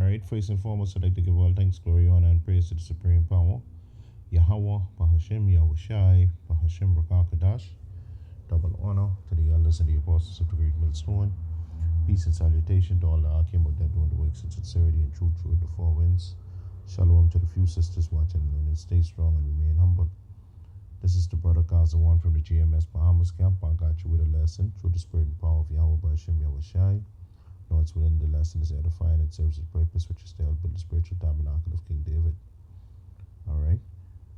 right, first and foremost, I'd like to give all thanks, glory, honor, and praise to the Supreme Power, Yahweh, Bahashem, Yahushai, Bahashem, Rakakadash. Double honor to the elders and the apostles of the great millstone. Peace and salutation to all the Akim that doing the works in sincerity and truth through the four winds. Shalom to the few sisters watching and learning. Stay strong and remain humble. This is the brother Kazawan from the GMS Bahamas camp. I got you with a lesson through the spirit and power of Yahweh, Bahashem, Yahushai. Lord's within the lesson is edifying and serves its purpose, which is to help build the spiritual tabernacle of King David. Alright,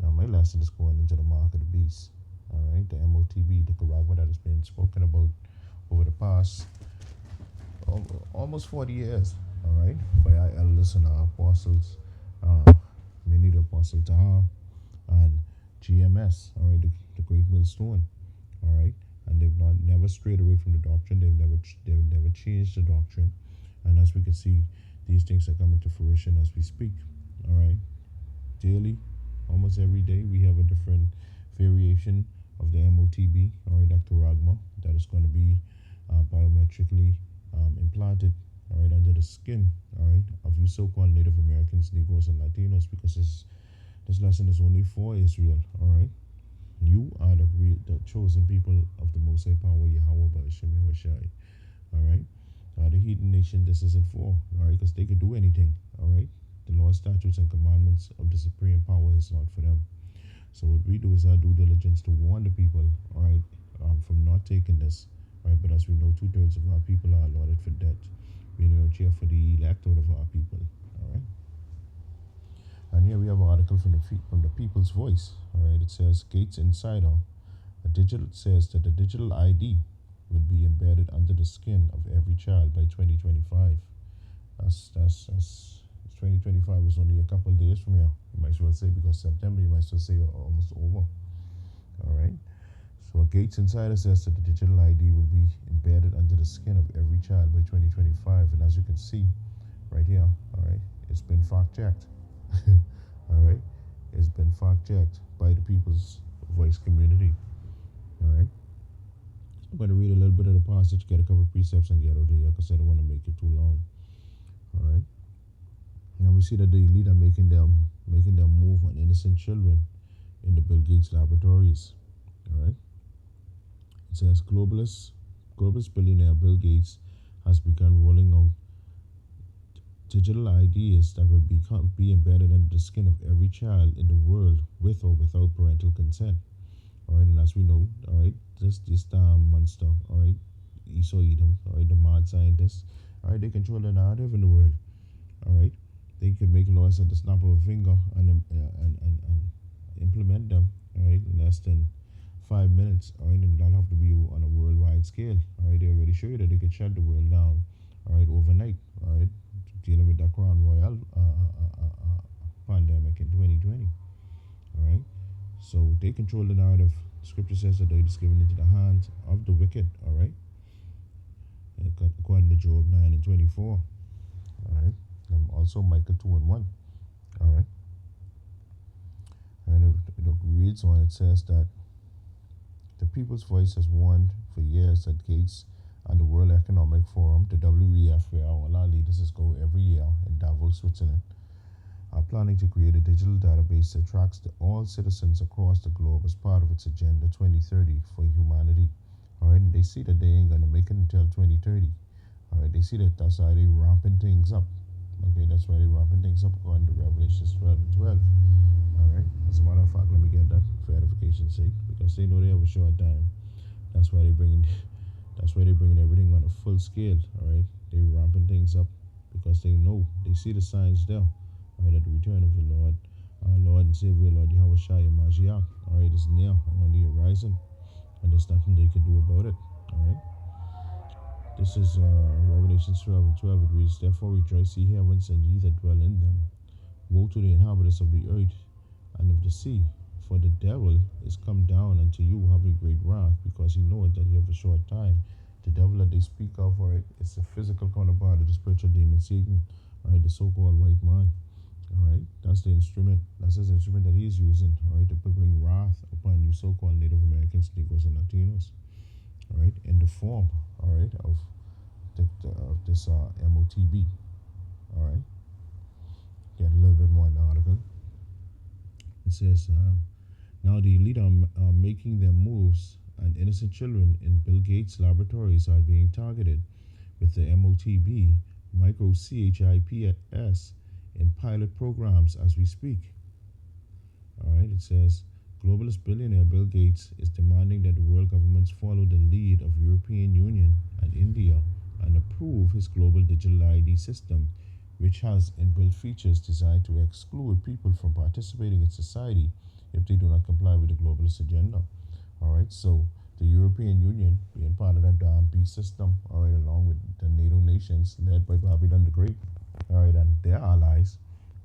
now my lesson is going into the mark of the beast. Alright, the MOTB, the charagma that has been spoken about over the past almost 40 years. Alright, by our elders and our apostles, many the Apostle Taha and GMS, alright, the great millstone. Alright. And they've never strayed away from the doctrine. They've never changed the doctrine. And as we can see, these things are coming to fruition as we speak. All right, daily, almost every day, we have a different variation of the MOTB. All right, that charagma that is going to be biometrically implanted. All right, under the skin. All right, of you so-called Native Americans, Negroes, and Latinos, because this lesson is only for Israel. All right. You are the chosen people of the Most High Power, Yahweh, Bahashem, Yahushai. All right? The heathen nation, this isn't for. All right? Because they could do anything. All right? The law, statutes, and commandments of the supreme power is not for them. So what we do is our due diligence to warn the people, all right, from not taking this. All right? But as we know, 2/3 of our people are allotted for death. We know cheer for the elect out of our people. All right? And here we have an article from the People's Voice. All right, it says Gates Insider. Says that the digital ID will be embedded under the skin of every child by 2025. That's 2025 was only a couple of days from here. You might as well say, because September, you might as well say almost over. All right. So Gates Insider says that the digital ID will be embedded under the skin of every child by 2025. And as you can see right here, all right, it's been fact checked. All right, it's been fact checked by the People's Voice community. All right, I'm going to read a little bit of the passage, get a couple of precepts, and get out of here because I don't want to make it too long. All right, now we see that the elite are making their move on innocent children in the Bill Gates laboratories. All right, it says globalist billionaire Bill Gates has begun rolling out digital IDs that will be embedded under the skin of every child in the world with or without parental consent. All right, and as we know, all right, this monster, all right, Esau Edom, all right, the mad scientists, all right, they control the narrative in the world. All right, they could make laws at the snap of a finger and implement them. All right, in less than 5 minutes. All right, and that'll have to be on a worldwide scale. All right, they already show you that they could shut the world down. All right, overnight. All right. Dealing with that Crown Royal pandemic in 2020. All right, so they control the narrative. Scripture says that they're just given into the hands of the wicked. All right, according to Job 9:24. All right, and also Micah 2:1. All right, and it reads on. It says that the People's Voice has warned for years that Gates and the World Economic Forum, the WEF, where all our leaders go every year in Davos, Switzerland, are planning to create a digital database that tracks all citizens across the globe as part of its Agenda 2030 for humanity. All right, and they see that they ain't going to make it until 2030. All right, they see that's why they're ramping things up. Okay, that's why they're ramping things up according to Revelations 12:12. All right, as a matter of fact, let me get that for edification's sake, because they know they have a short time. That's why they're bringing everything on a full scale. All right, they're ramping things up because they know, they see the signs there. All right, at the return of the Lord, our Lord and Savior, Lord Yahweh Shai Mashiach. All right, is near and on the horizon, and there's nothing they can do about it. All right. This is Revelation 12:12. It reads, "Therefore rejoice, ye heavens, and ye that dwell in them. Woe to the inhabitants of the earth and of the sea, for the devil is come down unto you, having great wrath, because he knoweth that he have a short time." The devil that they speak of, all right, is the physical counterpart of the spiritual demon Satan, all right, the so-called white man. All right, that's the instrument. That's his instrument that he's using, all right, to bring wrath upon you so-called Native Americans, Negroes, and Latinos. All right, in the form, all right, of this MOTB. All right, get a little bit more in the article. It says, now the elite are making their moves, and innocent children in Bill Gates' laboratories are being targeted with the MOTB, micro CHIPS, in pilot programs as we speak. All right, it says, globalist billionaire Bill Gates is demanding that the world governments follow the lead of European Union and India and approve his global digital ID system, which has inbuilt features designed to exclude people from participating in society if they do not comply with the globalist agenda. All right, so the European Union, being part of that beast system, all right, along with the NATO nations led by Babylon the Great, all right, and their allies,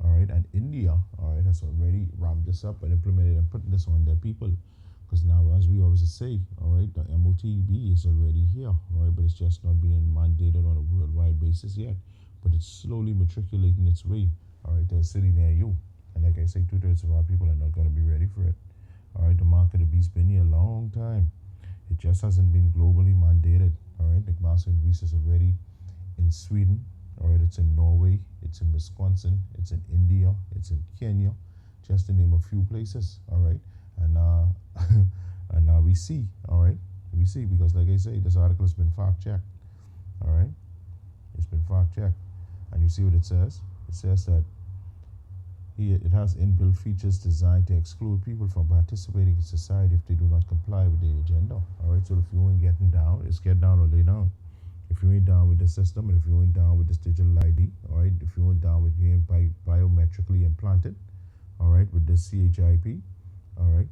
all right, and India, all right, has already ramped this up and implemented and put this on their people. Because now, as we always say, all right, the MOTB is already here, all right, but it's just not being mandated on a worldwide basis yet. But it's slowly matriculating its way, all right, to a city near you. And like I say, 2/3 of our people are not going to be ready for it. All right, the mark of the beast been here a long time. It just hasn't been globally mandated. All right, the mark of the beast is already in Sweden. All right, it's in Norway, it's in Wisconsin, it's in India, it's in Kenya, just to name a few places. All right, and and now we see. All right, we see because like I say, this article has been fact checked. All right, it's been fact checked, and you see what it says. It says that it has inbuilt features designed to exclude people from participating in society if they do not comply with the agenda. All right, so if you ain't getting down, it's get down or lay down. If you ain't down with the system, and if you ain't down with this digital ID, all right, if you ain't down with being biometrically implanted, all right, with this CHIP, all right,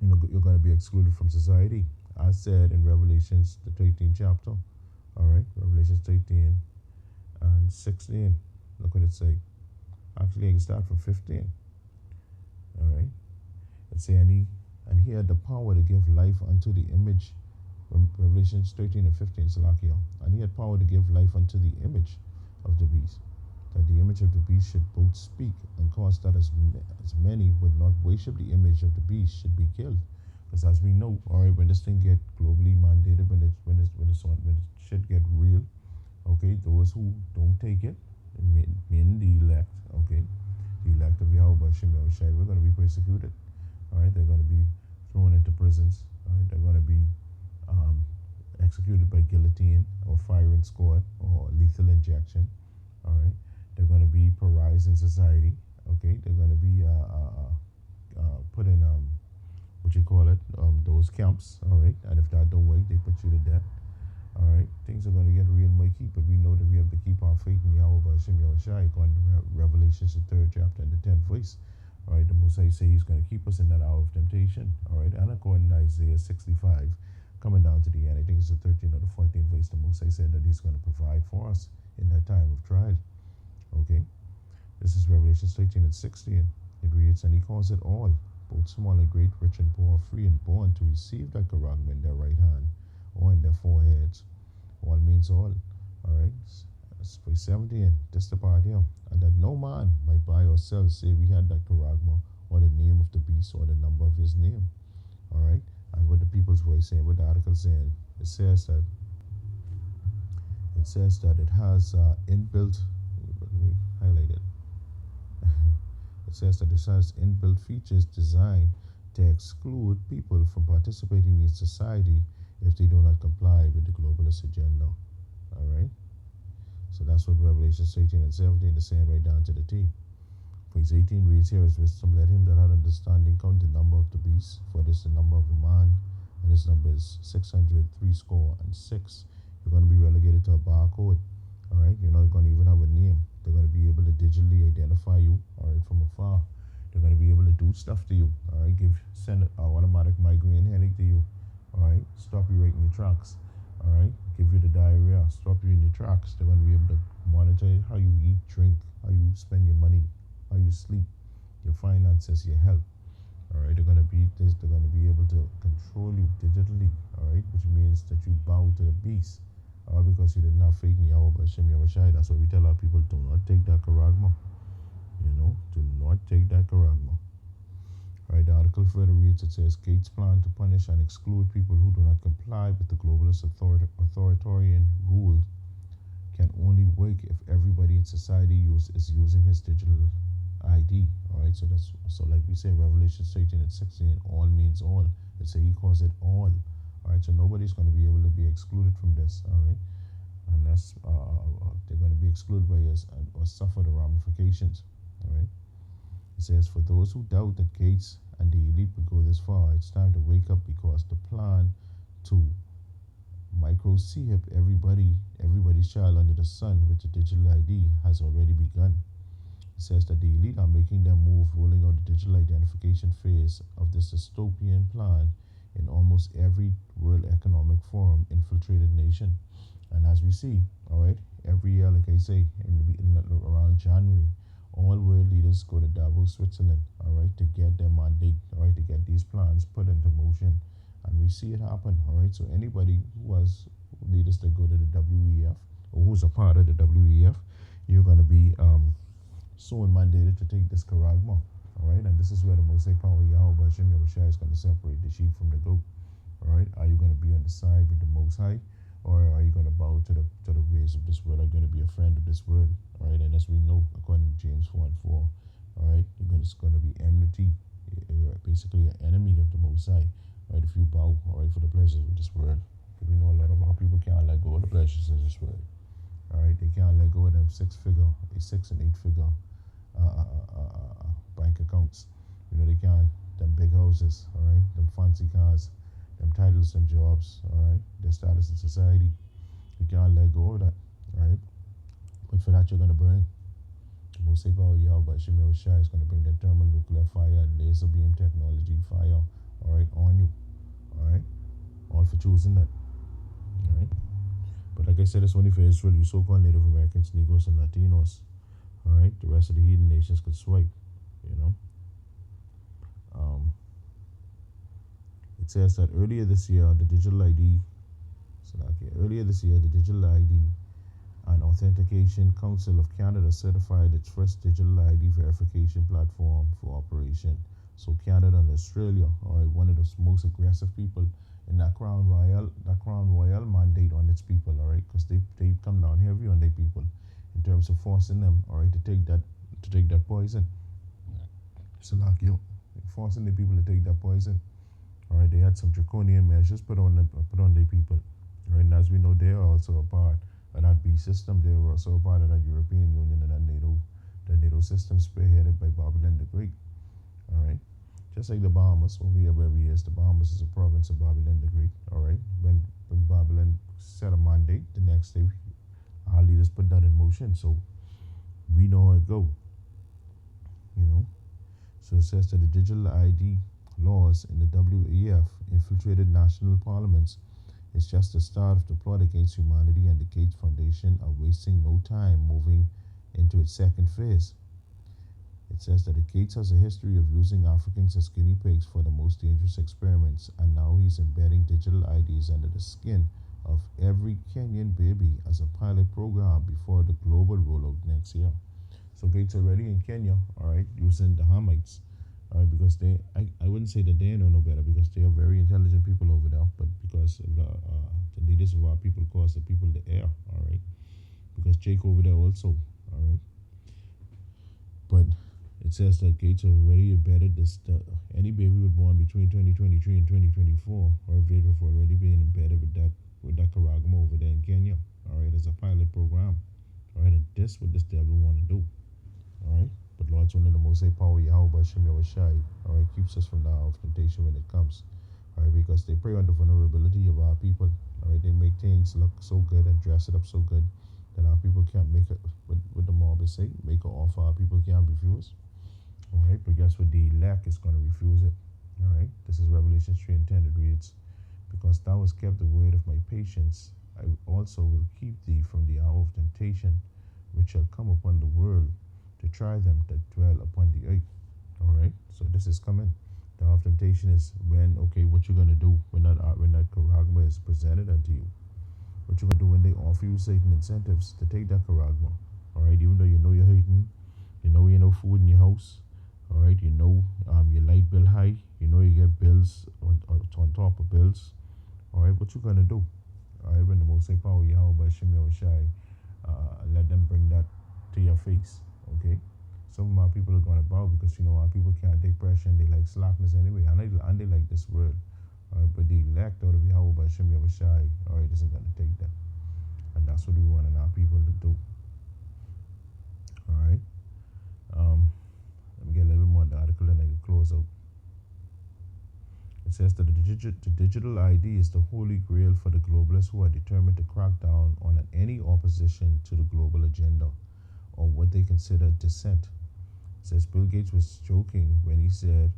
you're going to be excluded from society, as said in Revelations, the 13th chapter, all right, Revelations 13 and 16. Look what it say. Actually, I can start from 15. All right, it say, and he had the power to give life unto the image. Revelations 13 and 15, Salakia. And he had power to give life unto the image of the beast, that the image of the beast should both speak and cause that as many would not worship the image of the beast should be killed. Because as we know, all right, when this thing get globally mandated, when it should get real, okay, those who don't take it, meaning the elect, okay, the elect of Yahweh Shem Yahushai, we're going to be persecuted. All right, they're going to be thrown into prisons. All right, they're going to be executed by guillotine or firing squad or lethal injection. All right, they're going to be pariahs in society. Okay, they're going to be put in what you call it, those camps. All right, and if that don't work, they put you to death. All right, things are going to get real murky, but we know that we have to keep our faith in Yahweh Hashem Yahushai, according to Revelation, the 3rd chapter and the 10th verse. All right, the Most High say He's going to keep us in that hour of temptation. All right, and according to Isaiah 65, coming down to the end, I think it's the 13th or the 14th verse, the Most High said that He's going to provide for us in that time of trial. Okay, this is Revelation 13 and 16. It reads, and He calls it all, both small and great, rich and poor, free and born, to receive that charagma in their right hand or in their foreheads. All means all. All right. Verse 17. This the part here. And that no man might buy or sell, say we had that charagma, or the name of the beast, or the number of his name. All right. And what the people's voice saying, what the article saying, it says that it has inbuilt. Let me highlight it. It says that it has inbuilt features designed to exclude people from participating in society if they do not comply with the globalist agenda. All right? So that's what Revelation 18 and 17 is saying right down to the T. Verse 18 reads, here is wisdom, let him that had understanding count the number of the beast, for this is the number of a man, and his number is 666. You're going to be relegated to a barcode. All right? You're not going to even have a name. They're going to be able to digitally identify you, all right, from afar. They're going to be able to do stuff to you, all right? Send an automatic migraine headache to you, all right? Stop you right in your tracks, all right? Give you the diarrhea, stop you in your tracks. They're going to be able to monitor how you eat, drink, how you spend your money, how you sleep, your finances, your health, all right? They're going to be able to control you digitally, all right? Which means that you bow to the beast, all because you did not faith in Yahweh Hashem Yahushai. That's why we tell our people, do not take that charagma. You know, do not take that charagma. Right, the article further reads, it says, Gates plan to punish and exclude people who do not comply with the globalist authoritarian rule can only work if everybody in right, society is using his digital ID. All right, so like we say in Revelation 13 and 16, all means all. It say he calls it all. All right, so nobody's going to be able to be excluded from this. All right, unless they're going to be excluded by us or suffer the ramifications. All right. It says, for those who doubt that Gates and the elite would go this far, it's time to wake up because the plan to micro-chip everybody's child under the sun with the digital ID has already begun. It says that the elite are making their move, rolling out the digital identification phase of this dystopian plan in almost every World Economic Forum infiltrated nation. And as we see, all right, every year, like I say, around January, all world leaders go to Davos, Switzerland, all right, to get their mandate, all right, to get these plans put into motion. And we see it happen, all right. So anybody who has leaders that go to the WEF or who's a part of the WEF, you're going to be soon mandated to take this charagma, all right. And this is where the Most High Power Yahweh Hashem Yahushua is going to separate the sheep from the goat, all right. Are you going to be on the side with the Most High, or are you going to bow to the ways of this world? Are you going to be a friend of this world, all right? And as we know, according to James 4 and 4, all right, it's going to be enmity. You're basically an enemy of the Most High, right? If you bow, all right, for the pleasures of this world. Because we know a lot of our people can't let go of the pleasures of this world, all right? They can't let go of them 6 and 8 figure bank accounts. You know, they can't, them big houses, all right, them fancy cars, them titles, them jobs, all right, their status in society. You can't let go of that, all right? But for that, you're going to bring the Most High Power Yahweh Hashem Yahushua is going to bring that thermonuclear fire, laser beam technology fire, all right, on you, all right? All for choosing that, all right? But like I said, it's only for Israel, you so-called Native Americans, Negroes, and Latinos, all right? The rest of the heathen nations could swipe, you know? It says that earlier this year, the Digital ID and Authentication Council of Canada certified its first digital ID verification platform for operation. So Canada and Australia are one of the most aggressive people in that Crown Royal mandate on its people, all right, because they come down heavy on their people in terms of forcing them, all right, to take that poison. So like you, forcing the people to take that poison. All right, they had some draconian measures put on their people. Right, and as we know, they are also a part of that B system. They were also a part of that European Union and that NATO system spearheaded by Babylon the Great. All right, just like the Bahamas, where we is, the Bahamas is a province of Babylon the Great. All right, when Babylon set a mandate, the next day our leaders put that in motion. So we know how it go. You know, so it says that the digital ID laws in the WEF infiltrated national parliaments is just the start of the plot against humanity, and the Gates Foundation are wasting no time moving into its second phase. It says that the Gates has a history of using Africans as guinea pigs for the most dangerous experiments, and now he's embedding digital IDs under the skin of every Kenyan baby as a pilot program before the global rollout next year. So Gates already in Kenya, all right, using the Hamites. All right, because I wouldn't say that they know no better, because they are very intelligent people over there, but because of the leaders of our people cause the people the air, all right, because Jake over there also, all right. But it says that Gates already embedded this, any baby was born between 2023 and 2024, or if they've already been embedded with that charagma over there in Kenya, all right, as a pilot program, all right, and this what this devil want to do, all right. But Lord's one of the Most High Power Yahweh Hashem Yahushua, all right, keeps us from the hour of temptation when it comes, all right, because they prey on the vulnerability of our people, all right. They make things look so good and dress it up so good that our people can't make it, what the mob is saying, make an offer our people can't refuse, all right. But guess what? The elect is going to refuse it, all right. This is Revelation 3 and 10. It reads, because thou hast kept the word of my patience, I also will keep thee from the hour of temptation, which shall come upon the world, to try them that dwell upon the earth. All right, so this is coming. The hour of temptation is when, okay, what you're gonna do when that charagma is presented unto you. What you're gonna do when they offer you certain incentives to take that charagma. All right, even though you know you're hating, you know you know food in your house. All right, you know your light bill high. You know you get bills on top of bills. All right, what you gonna do? All right, when the Most High Power Yahweh Hashem Yahushua let them bring that to your face. Okay, some of my people are going about because our people can't take pressure and they like slackness anyway, and they like this word. All right, but the elect out of Yahweh by Shem Yahushai, all right, isn't going to take that, and that's what we want our people to do. All right. Let me get a little bit more on the article and I can close out. It says that the digital ID is the holy grail for the globalists who are determined to crack down on any opposition to the global agenda or what they consider dissent. It says Bill Gates was joking when he said,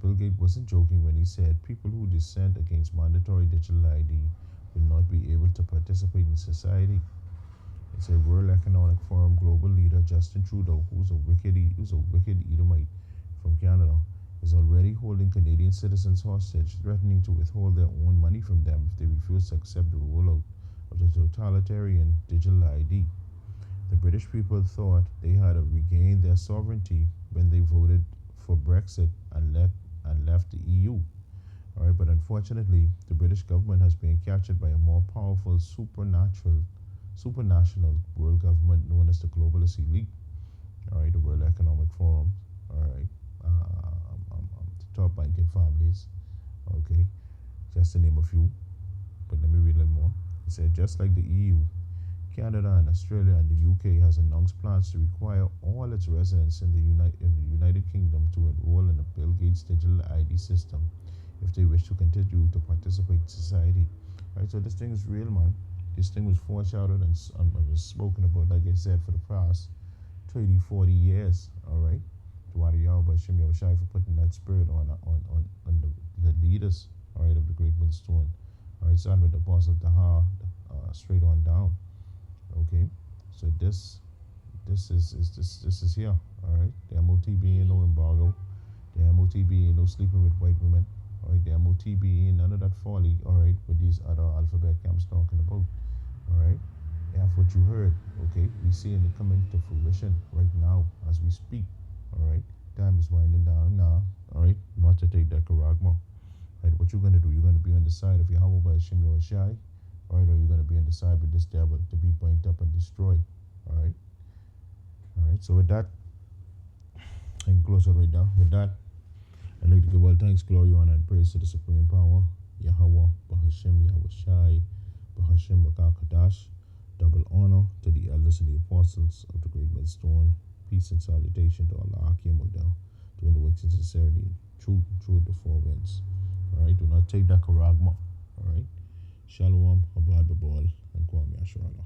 Bill Gates wasn't joking when he said people who dissent against mandatory digital ID will not be able to participate in society. It said World Economic Forum global leader Justin Trudeau, who's a wicked Edomite from Canada, is already holding Canadian citizens hostage, threatening to withhold their own money from them if they refuse to accept the rollout of the totalitarian digital ID. The British people thought they had regained their sovereignty when they voted for Brexit and left the EU. All right, but unfortunately, the British government has been captured by a more powerful supranational world government known as the globalist elite. All right, the World Economic Forum. All right, the top banking families. Okay, just to name a few. But let me read a little more. It said just like the EU, Canada and Australia and the UK has announced plans to require all its residents in the United Kingdom to enroll in a Bill Gates digital ID system if they wish to continue to participate in society. Right, so this thing is real, man. This thing was foreshadowed and was spoken about, like I said, for the past 30, 40 years. All right, to Yahweh Shem Yahushai for putting that spirit on the leaders. All right, of the Great Millstone. All right, starting with the boss of Taha, straight on down. Okay, so this is here. All right, the MOTB ain't no embargo. The MOTB ain't no sleeping with white women. All right, the MOTB ain't none of that folly. All right, with these other alphabet camps talking about. All right, have what you heard. Okay, we seeing it coming to fruition right now as we speak. All right, time is winding down now. All right, not to take that charagma. Right, what you're gonna do? You're gonna be on the side of Yahweh by Shem Yahushai. All right, or you're going to be on the side with this devil to be burnt up and destroyed. All right. So with that, I can close it right now. With that, I'd like to give all thanks, glory, honor, and praise to the Supreme Power, Yahweh, Bahashem, Yahushai, Bahashem, Bakakadash. Double honor to the elders and the apostles of the Great Millstone. Peace and salutation to Allah, Akim Odell, doing the works in sincerity, truth the four winds. All right. Do not take that charagma. All right. Shalom, Abad Babal, and Ban-Yasharahla.